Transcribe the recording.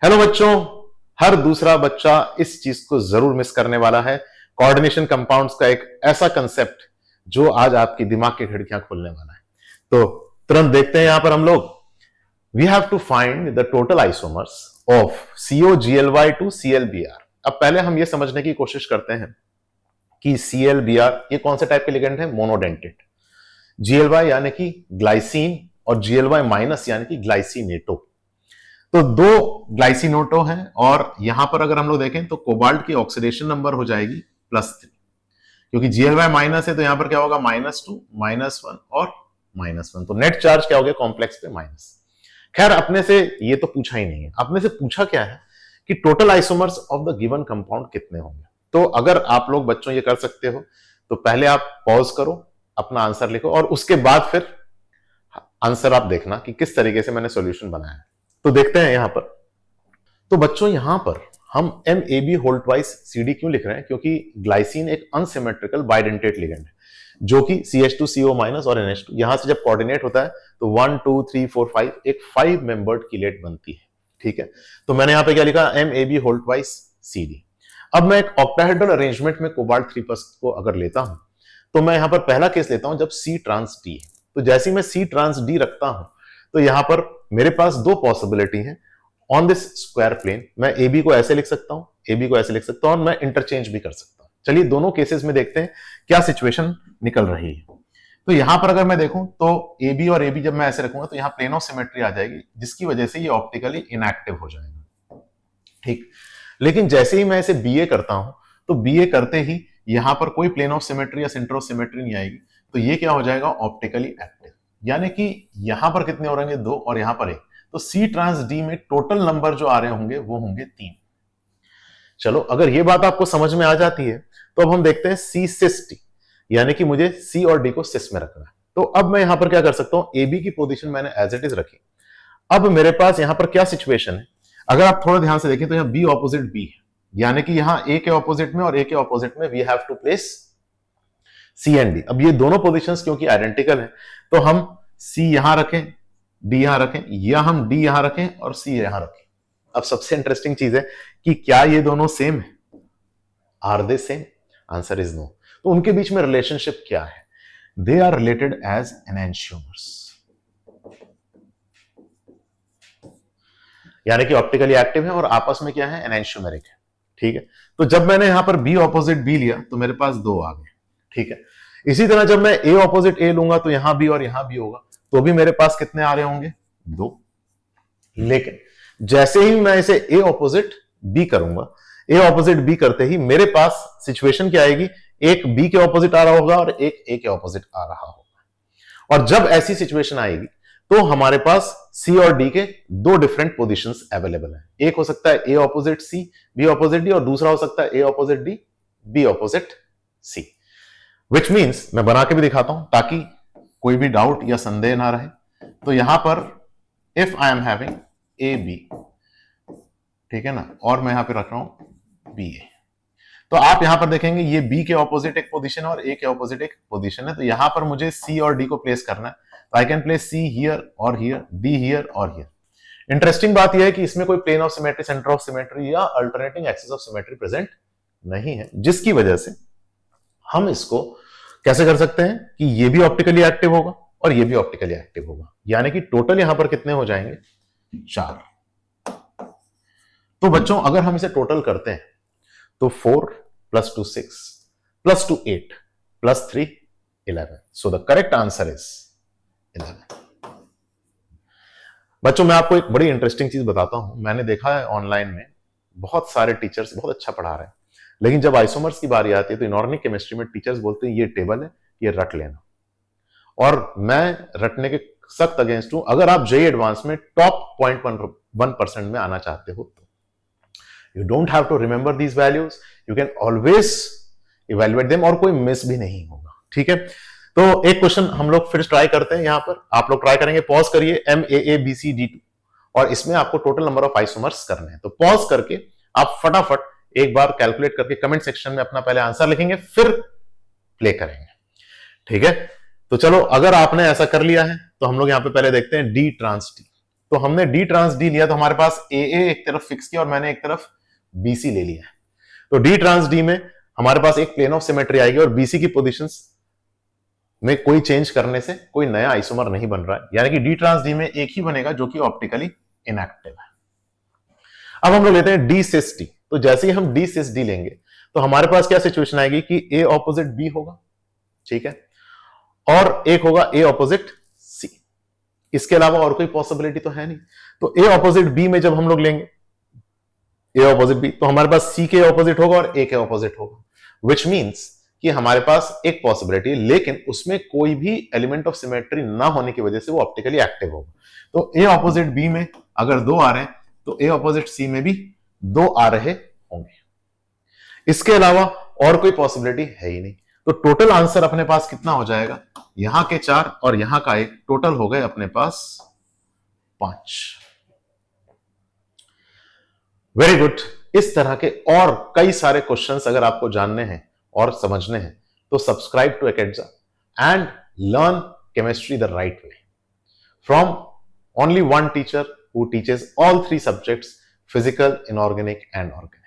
Hello बच्चों, हर दूसरा बच्चा इस चीज को जरूर मिस करने वाला है। कोऑर्डिनेशन कंपाउंड्स का एक ऐसा कंसेप्ट जो आज आपकी दिमाग की खिड़कियां खोलने वाला है। तो तुरंत देखते हैं यहां पर हम लोग। We have to find the total isomers of COGLY to ClBr। अब पहले हम ये समझने की कोशिश करते हैं कि ClBr ये कौन से टाइप के लिगेंड है। मोनोडेंटेट। GLY यानी कि ग्लाइसिन और GLY माइनस यानी कि ग्लाइसिनेटो। तो दो ग्लाइसिनोटो हैं और यहां पर अगर हम लोग देखें तो कोबाल्ट की ऑक्सीडेशन नंबर हो जाएगी +3, क्योंकि GLY माइनस है तो यहां पर क्या होगा -2, -1 और -1। तो नेट चार्ज क्या हो गया कॉम्प्लेक्स पे माइनस। खैर अपने से ये तो पूछा ही नहीं है। अपने से पूछा क्या है कि total isomers of the given compound कितने होंगे। तो अगर आप लोग बच्चों ये कर सकते हो तो पहले आप पॉज करो, अपना आंसर लिखो और उसके बाद फिर आंसर आप देखना कि किस तरीके से मैंने सॉल्यूशन बनाया है। तो देखते हैं यहां पर। तो बच्चों यहां पर हम MAB होल ट्वाइस CD क्यों लिख रहे हैं, क्योंकि ग्लाइसिन एक अनसिमेट्रिकल बाइडेंटेट लिगेंड है जो कि CH2CO- और NH2 यहां से जब कोऑर्डिनेट होता है तो 1 2 3 4 5 एक 5 मेंबर्ड कीलेट बनती है। ठीक है, तो मैंने यहां पे क्या लिखा MAB होल ट्वाइस CD। अब मैं एक ऑक्टाहेड्रल अरेंजमेंट में कोबाल्ट 3+ को अगर लेता हूं तो मैं यहां पर पहला केस लेता हूं जब C ट्रांस D है। तो जैसे ही मैं C ट्रांस D रखता हूं तो यहां पर मेरे पास दो पॉसिबिलिटी है। ऑन दिस स्क्वायर प्लेन मैं AB को ऐसे लिख सकता हूं, AB को ऐसे लिख सकता हूं और मैं इंटरचेंज भी कर सकता हूं। चलिए दोनों केसेस में देखते हैं क्या सिचुएशन निकल रही है। तो यहां पर अगर मैं देखूं तो AB और AB जब मैं ऐसे रखूंगा तो यहां प्लेन ऑफ सिमेट्री आ जाएगी, जिसकी वजह से ये ऑप्टिकली इनएक्टिव हो जाएगा। ठीक, लेकिन जैसे ही मैं इसे BA करता हूं तो BA करते ही यहां पर कोई प्लेन ऑफ सिमेट्री या सेंटर ऑफ सिमेट्री नहीं आएगी, तो ये क्या हो जाएगा ऑप्टिकली एक्टिव। यानी कि यहां पर कितने हो रहेंगे 2 और यहां पर 1, तो C ट्रांस D में टोटल नंबर जो आ रहे होंगे वो होंगे 3। चलो अगर ये बात आपको समझ में आ जाती है तो अब हम देखते हैं C cis D, यानी कि मुझे C और D को सिस में रखना है। तो अब मैं यहां पर क्या कर सकता हूं, AB की पोजीशन मैंने एज इट इज रखी। अब मेरे पास यहां पर क्या सिचुएशन है, अगर आप थोड़ा ध्यान से देखें तो यहां B ऑपोजिट B है, यानी कि यहां A के ऑपोजिट में और A के ऑपोजिट में we have to place C and D। अब ये दोनों पोजीशंस क्योंकि आइडेंटिकल है तो हम C यहां रखें, D यहां रखें, या हम D यहां रखें और C यहां रखें। अब सबसे इंटरेस्टिंग चीज है कि क्या ये दोनों सेम है। Are they same? Answer is no. तो उनके बीच में रिलेशनशिप क्या है? They are related as enantiomers, यानी कि ऑप्टिकली एक्टिव है और आपस में क्या है एनेंशियोमेरिक है। ठीक है, तो जब मैंने यहां पर B ऑपोजिट B लिया तो मेरे पास 2 आ गए। ठीक है, इसी तरह जब मैं A ऑपोजिट A लूंगा तो यहां भी और यहां भी होगा, तो भी मेरे पास कितने आ रहे होंगे 2। लेकिन जैसे ही मैं इसे A ऑपोजिट B करूंगा, A ऑपोजिट B करते ही मेरे पास सिचुएशन क्या आएगी, एक B के ऑपोजिट आ रहा होगा और एक A के ऑपोजिट आ रहा होगा। और जब ऐसी सिचुएशन आएगी तो हमारे पास C और D के 2 डिफरेंट पोजीशंस अवेलेबल हैं। एक हो सकता है A opposite C B opposite D और दूसरा हो सकता है A opposite D B opposite C। Which means मैं बना के भी दिखाता हूं ताकि कोई भी डाउट या संदेह ना रहे। तो यहां पर if I am having AB, ठीक है ना, और मैं यहां पे रख रहा हूं BA, तो आप यहां पर देखेंगे ये B के ऑपोजिट एक पोजीशन और A के ऑपोजिट एक पोजीशन है। तो यहां पर मुझे C और D को प्लेस करना है, तो I can place C here और हियर, D हियर और हियर। इंटरेस्टिंग बात यह है कि इसमें कोई plane of symmetry, centre of symmetry या alternating axis of symmetry present नहीं है, जिसकी वजह से हम इसको कैसे कर सकते हैं कि ये भी ऑप्टिकली एक्टिव होगा और ये भी ऑप्टिकली एक्टिव होगा, यानी कि टोटल यहां पर कितने हो जाएंगे 4। तो बच्चों अगर हम इसे टोटल करते हैं तो 4 + 2 6 + 2 8 + 3 11। So the correct answer is 11। बच्चों मैं आपको एक बड़ी इंटरेस्टिंग चीज बताता हूं। मैंने देखा है ऑनलाइन में बहुत सारे टीचर्स बहुत अच्छा पढ़ा रहे हैं, लेकिन जब आइसोमर्स की बारी आती है तो इनऑर्गेनिक केमिस्ट्री में टीचर्स बोलते हैं ये टेबल है, ये रट लेना। और मैं रटने के सख्त अगेंस्ट हूं। अगर आप JEE एडवांस में टॉप 0.1% में आना चाहते हो तो you don't have to remember these values, you can always evaluate them और कोई मिस भी नहीं होगा। ठीक है, तो एक क्वेश्चन हम लोग फिर ट्राई करते हैं। यहां पर आप लोग ट्राई करेंगे, पॉज करिए MAABCD2 और इसमें आपको टोटल नंबर ऑफ आइसोमर्स करने हैं। तो पॉज करके आप फटाफट एक बार कैलकुलेट करके कमेंट सेक्शन में अपना पहले आंसर लिखेंगे, फिर प्ले करेंगे। ठीक है, तो चलो अगर आपने ऐसा कर लिया है तो हम लोग यहां पे पहले देखते हैं D ट्रांस D। तो हमने डी ट्रांस डी लिया, तो हमारे पास ए एक तरफ फिक्स किया और मैंने एक तरफ बीसी ले लिया है। तो डी ट्रांस डी में हमारे पास एक प्लेन ऑफ सिमेट्री आएगी और बीसी की पोजीशंस में कोई चेंज करने से कोई नया आइसोमर नहीं बन रहा है, यानी कि डी ट्रांस डी में एक ही बनेगा जो कि ऑप्टिकली इनएक्टिव है। अब हम लोग लेते हैं डी सिस डी। तो जैसे ही हम डी सिस डी लेंगे तो हमारे पास क्या सिचुएशन आएगी कि ए ऑपोजिट बी होगा, ठीक है, और एक होगा ए ऑपोजिट सी। इसके अलावा और कोई पॉसिबिलिटी तो है नहीं। तो ए ऑपोजिट बी में जब हम लोग लेंगे ए ऑपोजिट बी, तो हमारे पास सी के ऑपोजिट होगा और ए के ऑपोजिट होगा, विच मीन्स कि हमारे पास एक पॉसिबिलिटी है, लेकिन उसमें कोई भी एलिमेंट ऑफ सिमेट्री ना होने की वजह से वो ऑप्टिकली एक्टिव होगा। तो ए ऑपोजिट बी में अगर दो आ रहे हैं तो ए ऑपोजिट सी में भी दो आ रहे होंगे। इसके अलावा और कोई पॉसिबिलिटी है ही नहीं। तो टोटल आंसर अपने पास कितना हो जाएगा, यहां के 4 और यहां का 1, टोटल हो गए अपने पास 5। Very good. इस तरह के और कई सारे क्वेश्चंस अगर आपको जानने हैं और समझने हैं तो सब्सक्राइब टू एकेडजा and learn chemistry the right way from only one teacher who teaches all 3 subjects: physical, inorganic and organic.